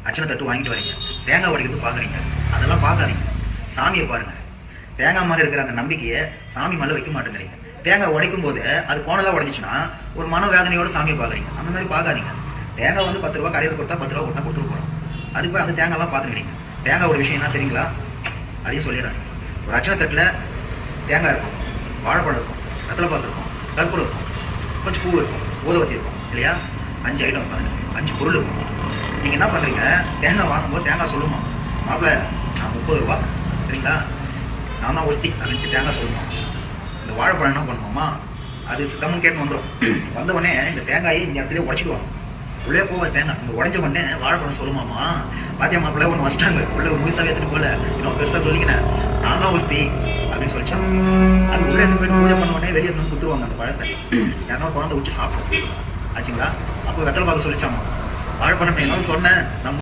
அச்சனை தட்டு வாங்கிட்டு வரீங்க, தேங்காய் உடைக்கிறது பார்க்குறீங்க. அதெல்லாம் பார்க்காதீங்க, சாமியை பாருங்க. தேங்காய் மேலே இருக்கிற அந்த நம்பிக்கையை சாமி மேலே வைக்க மாட்டேங்கிறீங்க. தேங்காய் உடைக்கும் போது அது கோணலாக உடைஞ்சிச்சுன்னா ஒரு மன வேதனையோட சாமியை பார்க்குறீங்க. அந்த மாதிரி பார்க்காதீங்க. தேங்காய் வந்து 10 ரூபா கடையில் கொடுத்தா 10 ரூபா கொடுத்தா கொடுத்துட்டு போகிறோம். அதுக்கு போய் அந்த தேங்காய்லாம் பார்த்துக்கிறீங்க. தேங்காய் ஒரு விஷயம் என்ன தெரியுங்களா? அதையும் சொல்லிடுறாங்க. ஒரு அச்சனை தட்டில் தேங்காய் இருக்கும், வாழைப்பழம் இருக்கும், வெத்தலை பாக்கு இருக்கும், கற்பூரம் இருக்கும், கொஞ்சம் பூ இருக்கும், ஊதுவத்தி இருக்கும் இல்லையா? 5 ஐட்டம் உட்காந்து 5 பொருள் இருக்கும். நீங்கள் என்ன பண்ணுறீங்க? தேங்காய் வாங்கும்போது தேங்காய் சொல்லுமா, மாப்பிள்ள நான் 30 ரூபா சரிங்களா, நான் தான் ஒஸ்தி அப்படின்ட்டு தேங்காய் சொல்லுமா. இந்த வாழைப்பழம் என்ன பண்ணுவோமா, அது சுத்தமாக கேட்டு வந்துடும். வந்த உடனே இந்த தேங்காயை இந்த இடத்துல உடச்சிடுவாங்க. உள்ளே போவாது தேங்காய். இந்த உடஞ்ச உடனே வாழைப்பழம் சொல்லுமாமா, பாத்தியா மாப்பிள்ள ஒன்று வச்சிட்டாங்க, உள்ள முழுசாக எடுத்துட்டு போல, இன்னும் பெருசாக சொல்லிக்கினேன் நான் தான் ஒஸ்தி அப்படின்னு சொல்லிச்சான். அது உள்ளே இருந்து போயிட்டு பூஜை பண்ண உடனே வெளியே வந்து குத்துருவாங்க அந்த பழத்தை. யாரோ குழந்தை உச்சி சாப்பிடும் ஆச்சுங்களா. அப்போ வெத்தலை பார்க்க சொல்லிச்சாமா, வாழைப்பழம் என்ன சொன்னேன் நம்ம